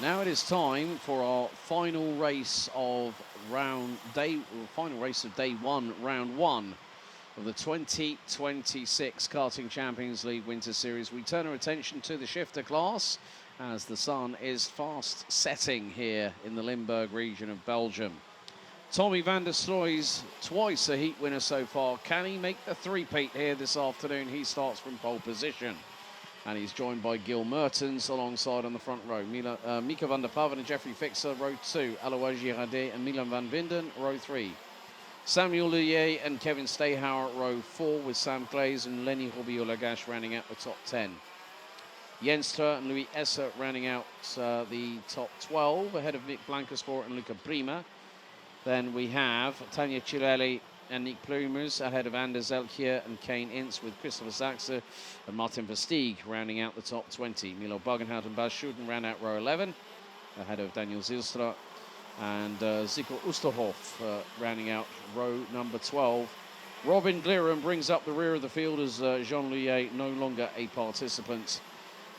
Now it is time for our final race of day one, round one of the 2026 Karting Champions League Winter Series. We turn our attention to the shifter class as the sun is fast setting here in the Limburg region of Belgium. Tommy van der Stroy's twice a heat winner so far. Can he make the three-peat here this afternoon? He starts from pole position. And he's joined by Gil Mertens alongside on the front row. Mika van der Paven and Jeffrey Fixer, row 2. Alois Girardet and Milan van Vinden, row 3. Samuel Lullier and Kevin Stayhauer, row 4, with Sam Claes and Lenny Robiot-Lagache rounding out the top 10. Jens Ter and Louis Esser rounding out the top 12, ahead of Mick Blankensport and Luca Prima. Then we have Tanja Chirelli and Nick Plumers ahead of Anders Elkje and Kane Ince, with Christopher Saxe and Martin Versteeg rounding out the top 20. Milo Bugenhout and Bas Schuden round out row 11 ahead of Daniel Zylstra, and Zico Oosterhoff rounding out row number 12. Robin Glieren brings up the rear of the field as Jean Lullier no longer a participant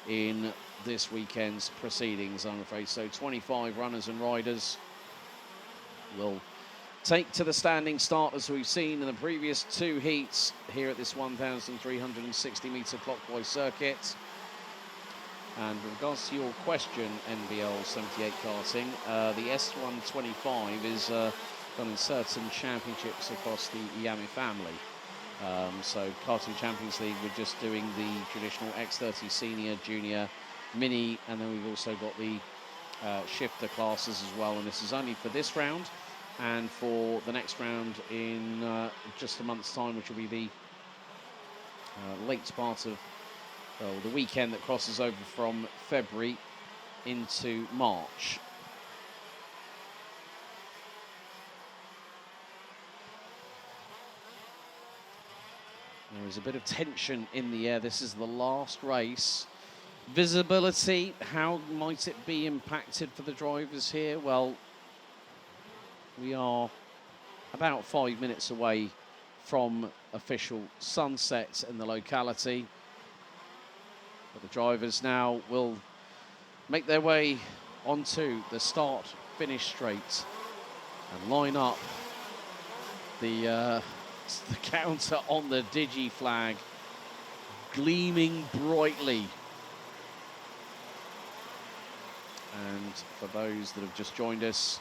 in this weekend's proceedings, I'm afraid. So 25 runners and riders will take to the standing start as we've seen in the previous two heats here at this 1,360 metre clockwise circuit. And with regards to your question, NBL 78 karting, the S125 is done in certain championships across the Iami family. So Karting Champions League, we're just doing the traditional X30 Senior, Junior, Mini, and then we've also got the shifter classes as well. And this is only for this round, and for the next round in just a month's time, which will be the late part of the weekend that crosses over from February into March. There is a bit of tension in the air. This is the last race. Visibility, how might it be impacted for the drivers here? Well, we are about 5 minutes away from official sunset in the locality. But the drivers now will make their way onto the start-finish straight and line up the counter on the Digi flag, gleaming brightly. And for those that have just joined us,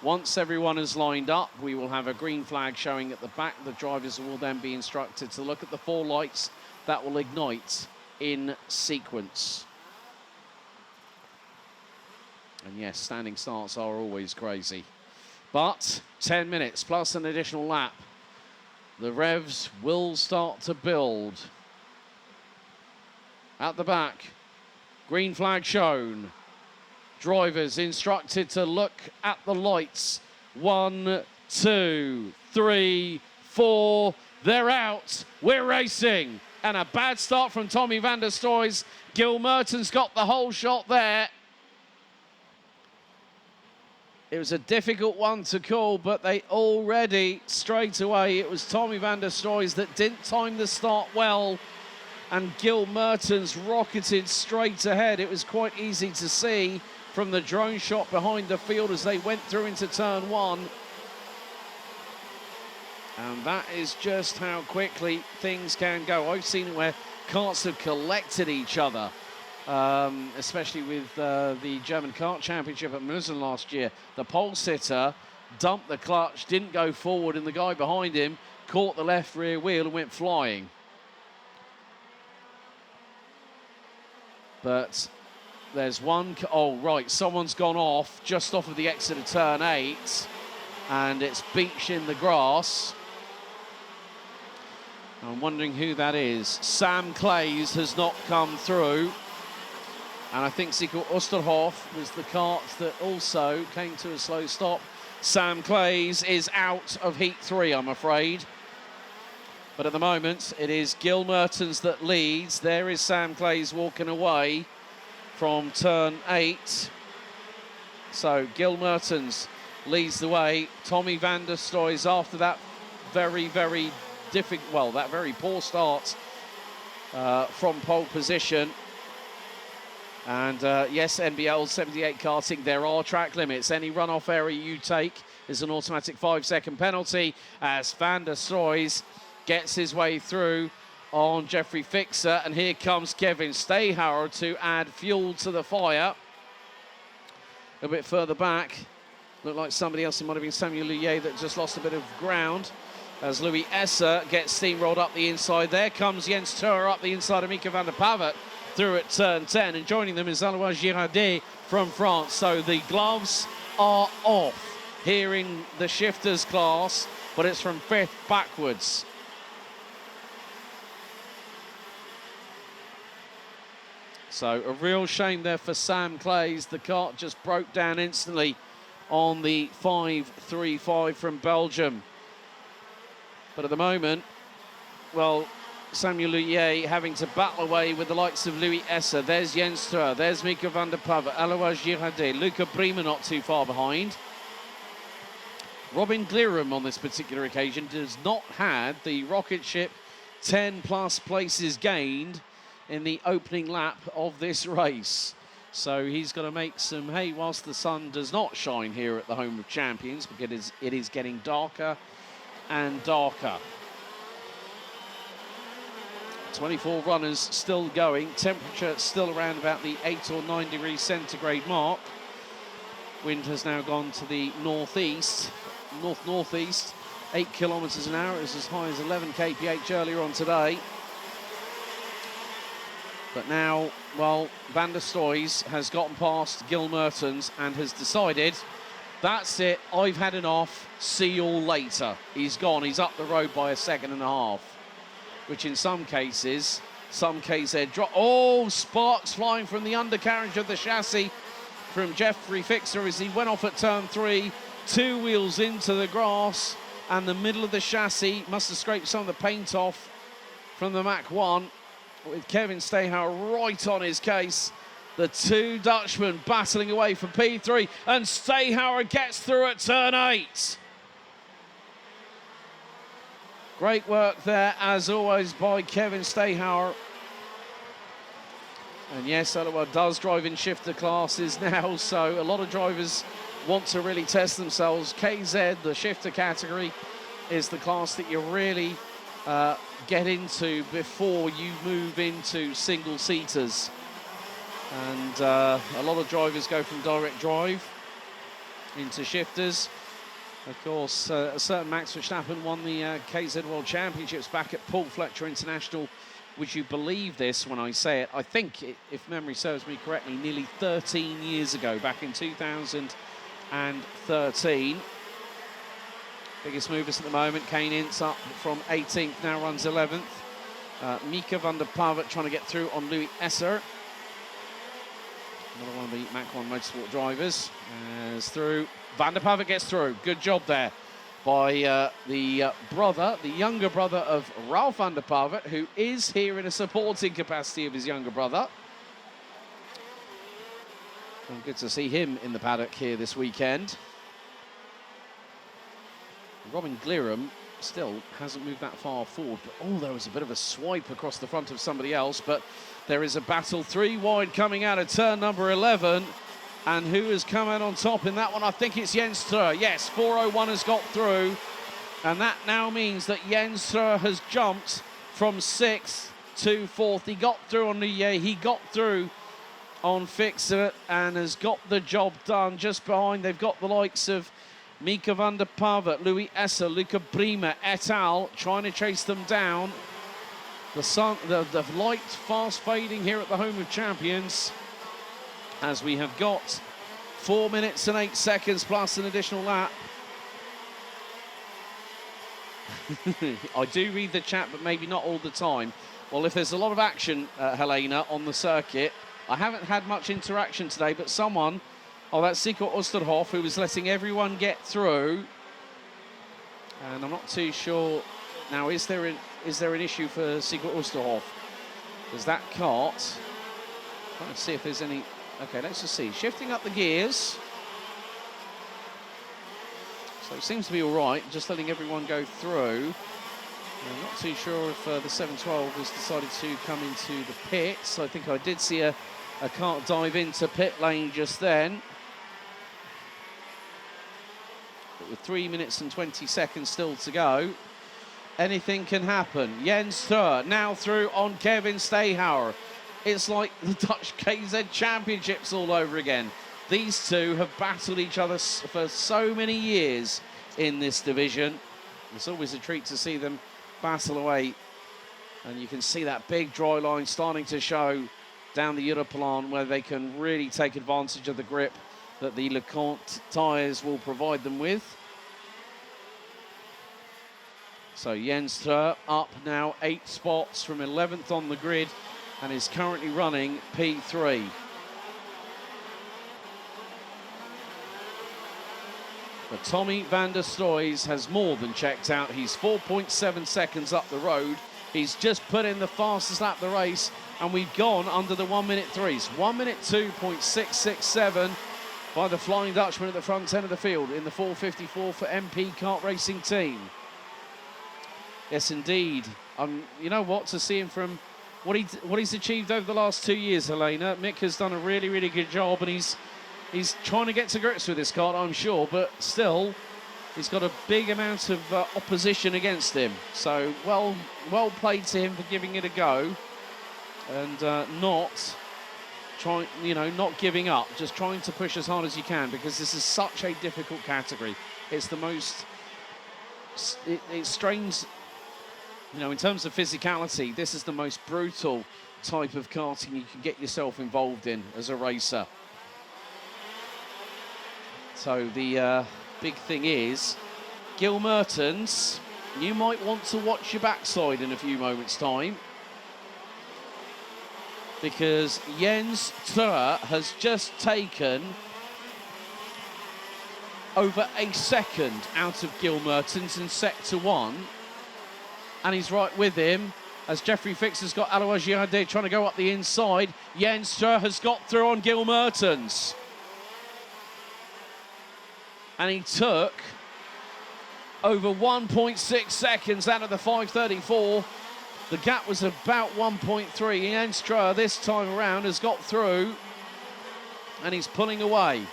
once everyone is lined up, we will have a green flag showing at the back. The drivers will then be instructed to look at the 4 lights that will ignite in sequence. And yes, standing starts are always crazy. But 10 minutes plus an additional lap, the revs will start to build. At the back, green flag shown. Drivers instructed to look at the lights. 1, 2, 3, 4. They're out. We're racing. And a bad start from Tommy van der Stroy's. Gil Mertens got the whole shot there. It was a difficult one to call, but they already, straight away, it was Tommy van der Stroy's that didn't time the start well. And Gil Mertens rocketed straight ahead. It was quite easy to see from the drone shot behind the field as they went through into turn 1. And that is just how quickly things can go. I've seen it where karts have collected each other, especially with the German Kart Championship at München last year. The pole sitter dumped the clutch, didn't go forward, and the guy behind him caught the left rear wheel and went flying. But there's one, oh right, someone's gone off just off of the exit of turn 8, and it's beached in the grass. I'm wondering who that is. Sam Claes has not come through, and I think Zico Oosterhoff was the kart that also came to a slow stop. Sam Claes is out of heat 3, I'm afraid. But at the moment, it is Gil Mertens that leads. There is Sam Claes walking away from turn 8. So Gil Mertens leads the way. Tommy van der Stroy is after that very poor start from pole position. And yes, NBL 78 karting, there are track limits. Any runoff area you take is an automatic 5-second penalty as Van der Stroys gets his way through on Jeffrey Fixer. And here comes Kevin Stayhauer to add fuel to the fire. A bit further back, looked like somebody else. It might have been Samuel Luyet that just lost a bit of ground as Louis Esser gets steamrolled up the inside. There comes Jens Tuer up the inside of Mika van der Pavet through at turn 10, and joining them is Alois Girardet from France. So the gloves are off here in the shifters class, but it's from 5th backwards. So a real shame there for Sam Clays. The kart just broke down instantly on the 5.35 from Belgium. But at the moment, well, Samuel Luyet having to battle away with the likes of Louis Esser. There's Jens Tuer, there's Mika van der Pavet, Alois Girardet, Luca Prima not too far behind. Robin Glirum on this particular occasion does not have the rocket ship 10 plus places gained in the opening lap of this race. So he's got to make some hay whilst the sun does not shine here at the home of champions, because it is getting darker and darker. 24 runners still going. Temperature still around about the 8 or 9 degrees centigrade mark. Wind has now gone to the northeast, north-northeast. 8 kilometres an hour. It was as high as 11 kph earlier on today. But now, well, Van der Stroys has gotten past Gil Mertens and has decided, that's it, I've had enough, see you all later. He's gone, he's up the road by 1.5 seconds, which in some cases, some KZ drop. Oh, sparks flying from the undercarriage of the chassis from Jeffrey Fixer as he went off at turn 3, 2 wheels into the grass, and the middle of the chassis must have scraped some of the paint off from the Mach 1. With Kevin Stayhauer right on his case. The two Dutchmen battling away for P3, and Stayhauer gets through at turn 8. Great work there, as always, by Kevin Stayhauer. And yes, Alois does drive in shifter classes now, so a lot of drivers want to really test themselves. KZ, the shifter category, is the class that you really get into before you move into single-seaters. And a lot of drivers go from direct drive into shifters. Of course, a certain Max Verstappen won the KZ World Championships back at Paul Fletcher International. Would you believe this when I say it? I think, if memory serves me correctly, nearly 13 years ago, back in 2013. Biggest movers at the moment, Kane Ince up from 18th, now runs 11th. Mika van der Pavet trying to get through on Louis Esser. Another one of the Mach 1 Motorsport drivers. As through, Van der Pavet gets through. Good job there by the younger brother of Ralph van der Pavet, who is here in a supporting capacity of his younger brother. And good to see him in the paddock here this weekend. Robin Glirum still hasn't moved that far forward, but oh, there was a bit of a swipe across the front of somebody else, but there is a battle 3 wide coming out of turn number 11, and who has come out on top in that one? I think it's Jens Tuer. Yes, 401 has got through, and that now means that Jens Tuer has jumped from 6th to 4th. He got through on Luyet, he got through on Fixer, and has got the job done. Just behind, they've got the likes of Mika van der Pavet, Louis Esser, Luca Prima, et al. Trying to chase them down. The sun, the light fast fading here at the home of champions, as we have got 4 minutes and 8 seconds plus an additional lap. I do read the chat, but maybe not all the time. Well, if there's a lot of action, Helena, on the circuit, I haven't had much interaction today, but someone, oh, that's Sigurd Osterhoff, who was letting everyone get through. And I'm not too sure. Now, is there an issue for Sigurd Osterhoff? There's that kart. Trying to see if there's any. Okay, let's just see. Shifting up the gears. So it seems to be all right, just letting everyone go through. I'm not too sure if the 712 has decided to come into the pits. I think I did see a I can't dive into pit lane just then. But with 3 minutes and 20 seconds still to go, anything can happen. Jens Steur now through on Kevin Stayhauer. It's like the Dutch KZ Championships all over again. These two have battled each other for so many years in this division. It's always a treat to see them battle away. And you can see that big dry line starting to show down the Europlan, where they can really take advantage of the grip that the LeConte tyres will provide them with. So Jens Steur up now 8 spots from 11th on the grid and is currently running P3. But Tommy van der Stroys has more than checked out. He's 4.7 seconds up the road. He's just put in the fastest lap of the race, and we've gone under the 1 minute threes. 1 minute 2.667 by the Flying Dutchman at the front end of the field in the 4:54 for MP Kart Racing Team. Yes, indeed. You know what, to see him from what he's achieved over the last 2 years, Helena, Mick has done a really, really good job, and he's trying to get to grips with this kart, I'm sure, but still, he's got a big amount of opposition against him. So well played to him for giving it a go, and not giving up, just trying to push as hard as you can, because this is such a difficult category. It's the most, it strains, in terms of physicality, this is the most brutal type of karting you can get yourself involved in as a racer. So the big thing is, Gil Mertens, you might want to watch your backside in a few moments' time, because Jens Steur has just taken over a second out of Gil Mertens in Sector 1, and he's right with him as Jeffrey Fixer's got Alois Girardet trying to go up the inside. Jens Steur has got through on Gil Mertens, and he took over 1.6 seconds out of the 5:34. The gap was about 1.3. Jens Steur this time around has got through, and he's pulling away.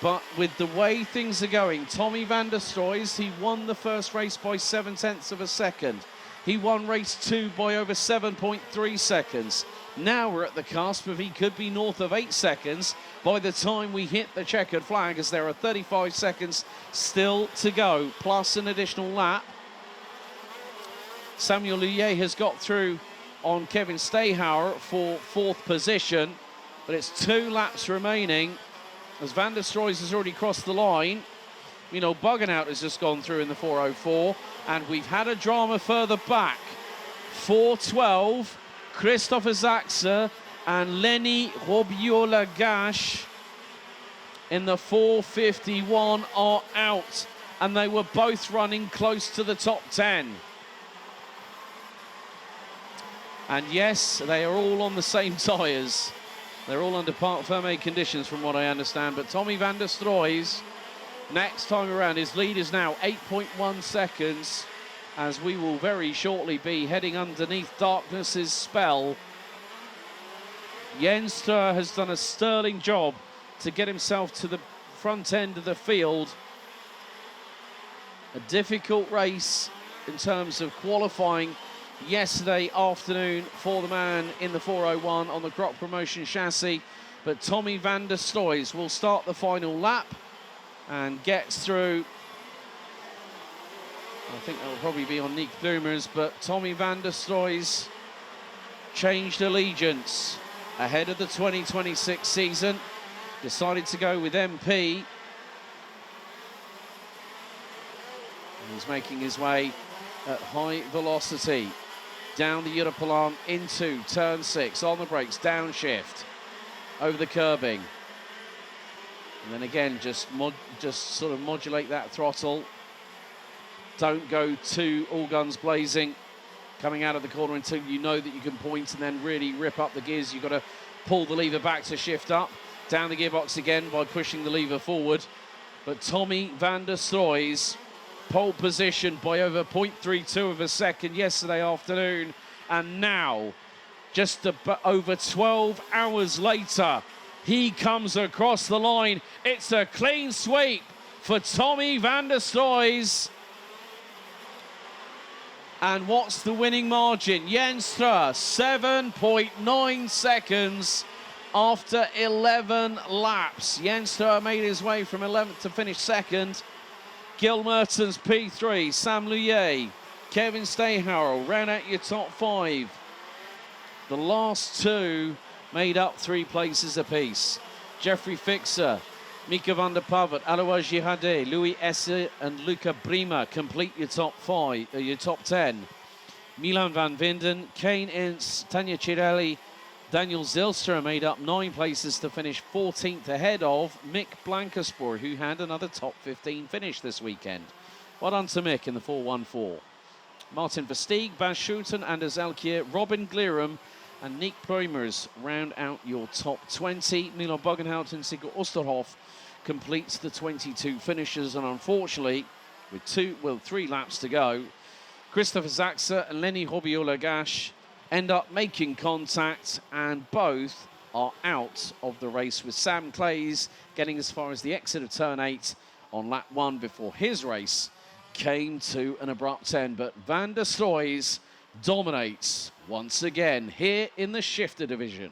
But with the way things are going, Tommy van der Stroys, he won the first race by 0.7 of a second. He won race 2 by over 7.3 seconds. Now we're at the cusp of he could be north of 8 seconds by the time we hit the checkered flag, as there are 35 seconds still to go, plus an additional lap. Samuel Lullier has got through on Kevin Stayhauer for 4th position, but it's 2 laps remaining, as van der Stroys has already crossed the line. Buggenhout has just gone through in the 4:04, and we've had a drama further back. 4:12, Christopher Zaxer and Lenny Robiola-Gash in the 4:51 are out, and they were both running close to the top 10. And yes, they are all on the same tyres. They're all under part fermé conditions from what I understand, but Tommy van der Stroys, next time around, his lead is now 8.1 seconds, as we will very shortly be heading underneath darkness's spell. Jens Steur has done a sterling job to get himself to the front end of the field. A difficult race in terms of qualifying yesterday afternoon for the man in the 4:01 on the Grok Promotion chassis, but Tommy van der Stroys will start the final lap and gets through. I think that will probably be on Nick Bloomers, but Tommy van der Stroys changed allegiance ahead of the 2026 season, decided to go with MP. And he's making his way at high velocity down the Europlan into turn 6, on the brakes, downshift, over the curbing. And then again, just sort of modulate that throttle. Don't go too all guns blazing coming out of the corner until you know that you can point and then really rip up the gears. You've got to pull the lever back to shift up. Down the gearbox again by pushing the lever forward. But Tommy van der Stroys, pole position by over 0.32 of a second yesterday afternoon, and now just over 12 hours later, he comes across the line. It's a clean sweep for Tommy van der Stoys. And what's the winning margin? Jenstra, 7.9 seconds after 11 laps. Jenstra made his way from 11th to finish second. Gil Mertens P3, Sam Luyer, Kevin Stayharrell round out your top 5. The last 2 made up 3 places apiece. Jeffrey Fixer, Mika van der Pavet, Alois Girardet, Louis Esse and Luca Prima complete your top 5, your top 10. Milan van Vinden, Kane Ince, Tanja Cirelli, Daniel Zylstra made up 9 places to finish 14th ahead of Mick Blankerspoor, who had another top 15 finish this weekend. Well done to Mick in the 414. Martin Versteeg, Bas Schouten, Anders Elkier, Robin Glirum and Nick Primers round out your top 20. Milan Bogenhout and Sigurd Osterhoff completes the 22 finishers, and unfortunately, with 3 laps to go, Christopher Zaxa and Lenny Hobiola-Gash end up making contact, and both are out of the race, with Sam Clays getting as far as the exit of turn 8 on lap 1 before his race came to an abrupt end. But van der Stoys dominates once again here in the shifter division.